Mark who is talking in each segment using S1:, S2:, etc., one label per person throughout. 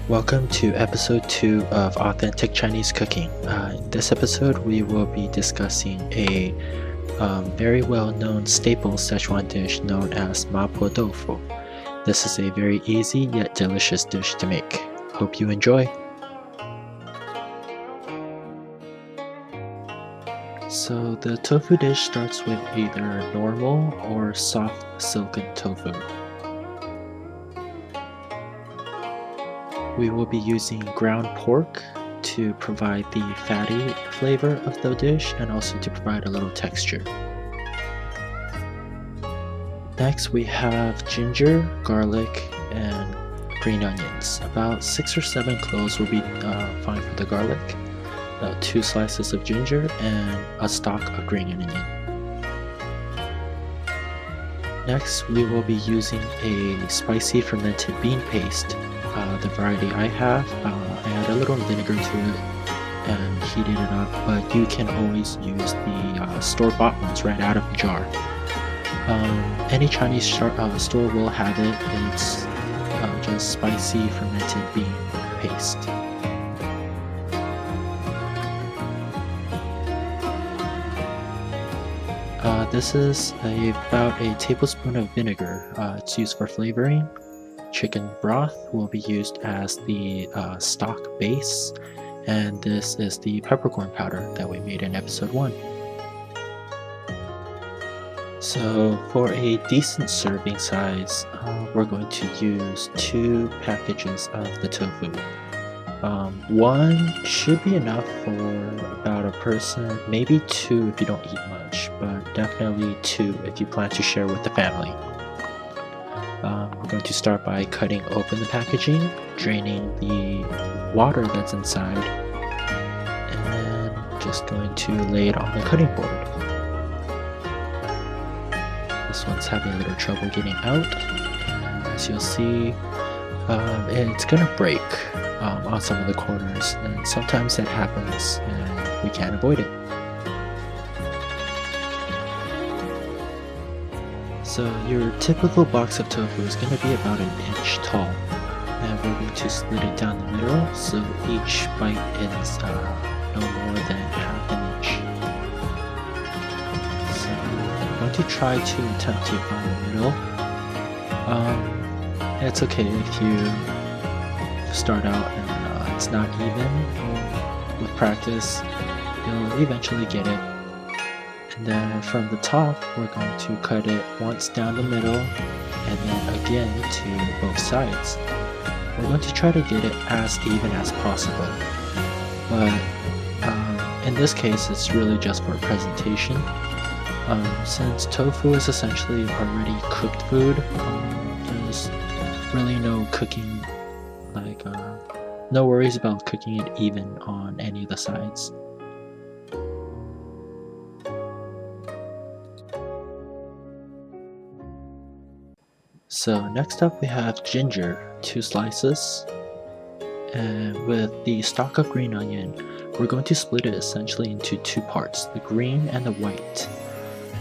S1: Welcome to episode 2 of Authentic Chinese Cooking. In this episode, we will be discussing a very well-known staple Szechuan dish known as Mapo Tofu. This is a very easy yet delicious dish to make. Hope you enjoy! So the tofu dish starts with either normal or soft silken tofu. We will be using ground pork to provide the fatty flavor of the dish and also to provide a little texture. Next we have ginger, garlic, and green onions. About 6 or 7 cloves will be fine for the garlic, about 2 slices of ginger, and a stalk of green onion. Next we will be using a spicy fermented bean paste. The variety I have, I add a little vinegar to it and heated it up, but you can always use the store-bought ones right out of the jar. Any Chinese store will have it. It's just spicy fermented bean paste. This is about a tablespoon of vinegar. It's used for flavoring. Chicken broth will be used as the stock base, and this is the peppercorn powder that we made in episode 1. So for a decent serving size, we're going to use 2 packages of the tofu. 1 should be enough for about a person, maybe 2 if you don't eat much, but definitely 2 if you plan to share with the family. We're going to start by cutting open the packaging, draining the water that's inside, and then just going to lay it on the cutting board. This one's having a little trouble getting out, and as you'll see, it's gonna break on some of the corners, and sometimes that happens and we can't avoid it. So your typical box of tofu is going to be about 1 inch tall, and we're going to split it down the middle so each bite is no more than ½ inch. So I'm going to try to attempt to find the middle. It's okay if you start out and it's not even. With practice, you'll eventually get it. And then from the top, we're going to cut it once down the middle and then again to both sides. We're going to try to get it as even as possible, but in this case it's really just for presentation. Since tofu is essentially already cooked food, there's really no cooking, no worries about cooking it even on any of the sides. So next up we have ginger, 2 slices, and with the stalk of green onion, we're going to split it essentially into 2 parts, the green and the white.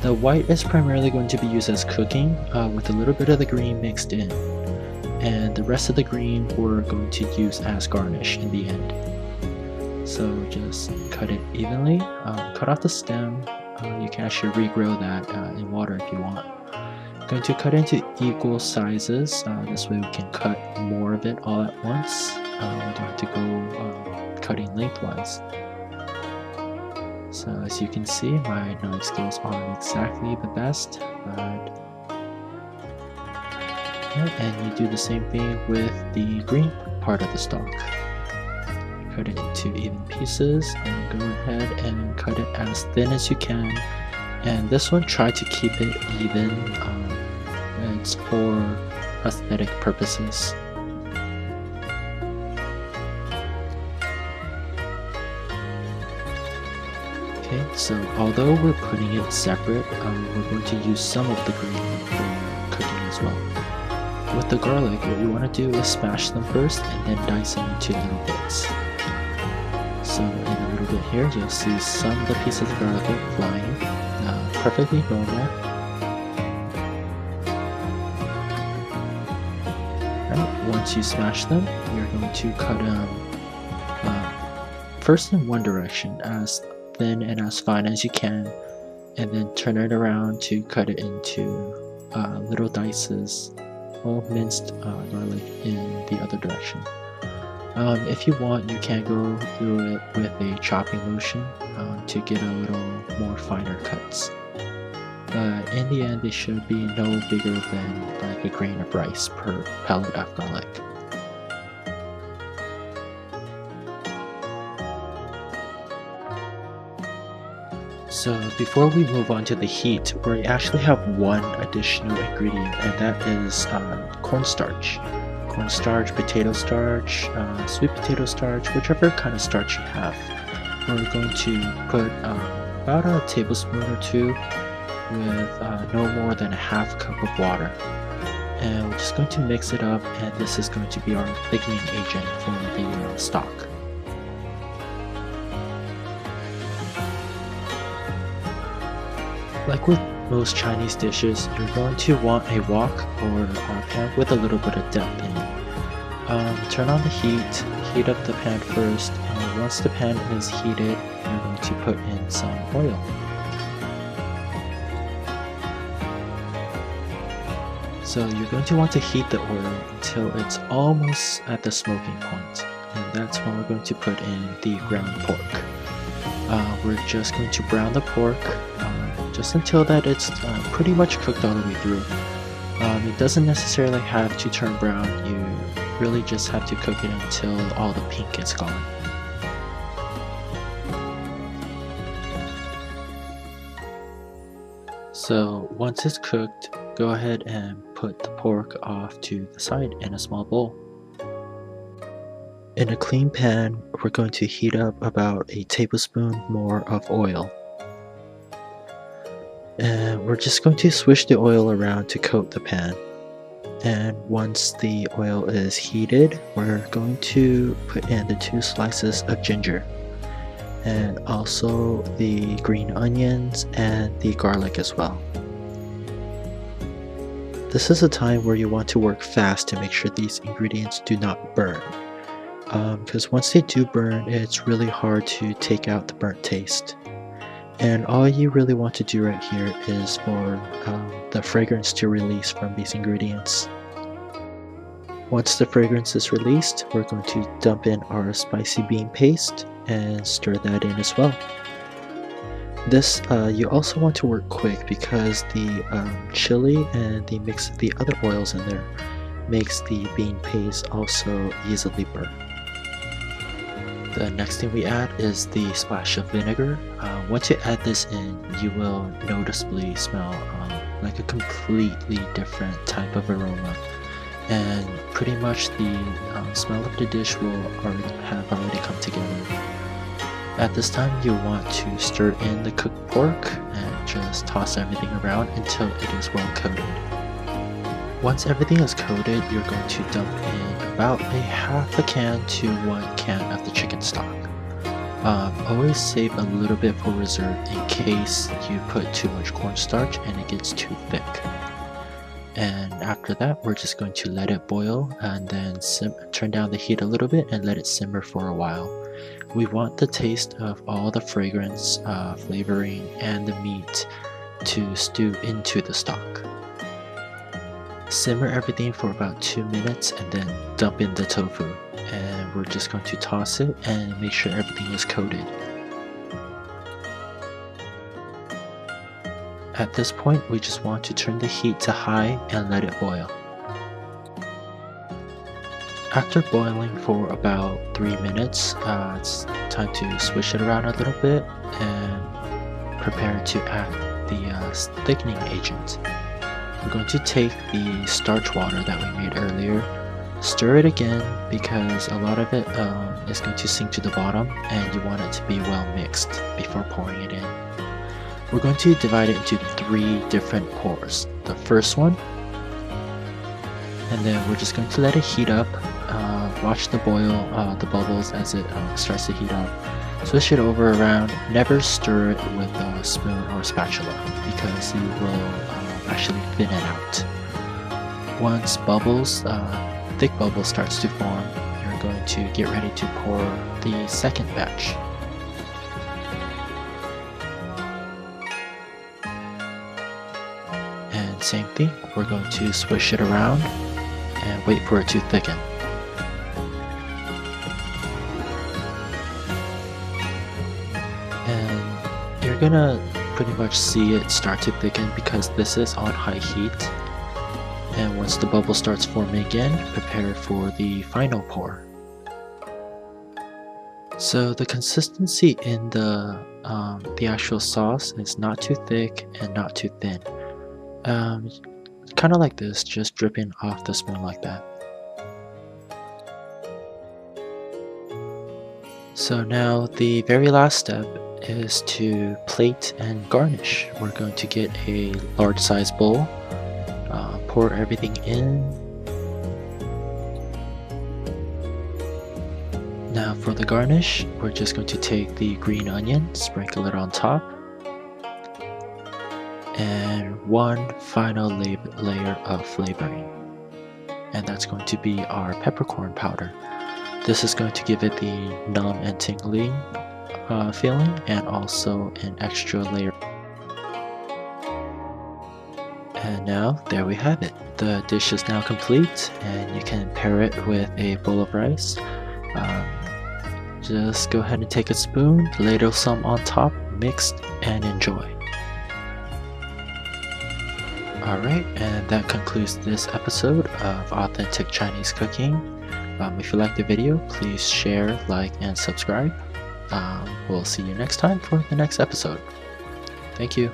S1: The white is primarily going to be used as cooking, with a little bit of the green mixed in, and the rest of the green we're going to use as garnish in the end. So just cut it evenly, cut off the stem. You can actually regrow that in water if you want. Going to cut into equal sizes, this way we can cut more of it all at once. We don't have to go cutting lengthwise. So as you can see, my knife skills aren't exactly the best, and you do the same thing with the green part of the stalk. Cut it into even pieces and go ahead and cut it as thin as you can. And this one, try to keep it even. It's for aesthetic purposes. Okay, so although we're putting it separate, we're going to use some of the green for cooking as well. With the garlic, what you want to do is smash them first and then dice them into little bits. So in a little bit here, you'll see some of the pieces of garlic flying, perfectly normal. once you smash them, you're going to cut them first in one direction, as thin and as fine as you can, and then turn it around to cut it into little dices, or minced garlic in the other direction. If you want, you can go through it with a chopping motion to get a little more finer cuts. But in the end, they should be no bigger than like a grain of rice per pellet of garlic. So before we move on to the heat, we actually have one additional ingredient, and that is cornstarch. Cornstarch, potato starch, sweet potato starch, whichever kind of starch you have. We're going to put about a tablespoon or two with no more than a half cup of water. And we're just going to mix it up, and this is going to be our thickening agent for the stock. Like with most Chinese dishes, you're going to want a wok or a pan with a little bit of depth in it. Turn on the heat up the pan first, and once the pan is heated, you're going to put in some oil. So you're going to want to heat the oil until it's almost at the smoking point, and that's when we're going to put in the ground pork. We're just going to brown the pork just until that it's pretty much cooked all the way through. It doesn't necessarily have to turn brown, you really just have to cook it until all the pink is gone. So once it's cooked, go ahead and put the pork off to the side in a small bowl. In a clean pan, we're going to heat up about a tablespoon more of oil. And we're just going to swish the oil around to coat the pan. And once the oil is heated, we're going to put in the 2 slices of ginger, and also the green onions and the garlic as well. This is a time where you want to work fast to make sure these ingredients do not burn. Because once they do burn, it's really hard to take out the burnt taste. And all you really want to do right here is for the fragrance to release from these ingredients. Once the fragrance is released, we're going to dump in our spicy bean paste and stir that in as well. This you also want to work quick because the chili and the mix of the other oils in there makes the bean paste also easily burn. The next thing we add is the splash of vinegar. Once you add this in, you will noticeably smell like a completely different type of aroma, and pretty much the smell of the dish will have already come together. At this time, you want to stir in the cooked pork and just toss everything around until it is well coated. Once everything is coated, you're going to dump in about a half a can to 1 can of the chicken stock. Always save a little bit for reserve in case you put too much cornstarch and it gets too thick. And after that, we're just going to let it boil and then turn down the heat a little bit and let it simmer for a while. We want the taste of all the fragrance, flavoring, and the meat to stew into the stock. Simmer everything for about 2 minutes and then dump in the tofu, and we're just going to toss it and make sure everything is coated. At this point, we just want to turn the heat to high and let it boil. After boiling for about 3 minutes, it's time to swish it around a little bit and prepare to add the thickening agent. We're going to take the starch water that we made earlier, stir it again because a lot of it is going to sink to the bottom and you want it to be well mixed before pouring it in. We're going to divide it into 3 different pours. The first one, and then we're just going to let it heat up. Watch the bubbles as it starts to heat up. Swish it over around. Never stir it with a spoon or spatula because you will actually thin it out. Once bubbles thick bubble starts to form, you're going to get ready to pour the second batch. And same thing, we're going to swish it around and wait for it to thicken. And you're gonna pretty much see it start to thicken because this is on high heat. And once the bubble starts forming again, prepare for the final pour. So the consistency in the actual sauce is not too thick and not too thin. Kind of like this, just dripping off the spoon like that. So now the very last step is to plate and garnish. We're going to get a large size bowl, pour everything in. Now for the garnish, we're just going to take the green onion, sprinkle it on top, and one final layer of flavoring, and that's going to be our peppercorn powder. This is going to give it the numb and tingling feeling, and also an extra layer. And now there we have it. The dish is now complete, and you can pair it with a bowl of rice. Just go ahead and take a spoon, ladle some on top, mix, and enjoy. Alright, and that concludes this episode of Authentic Chinese Cooking. If you liked the video, please share, like, and subscribe. We'll see you next time for the next episode. Thank you.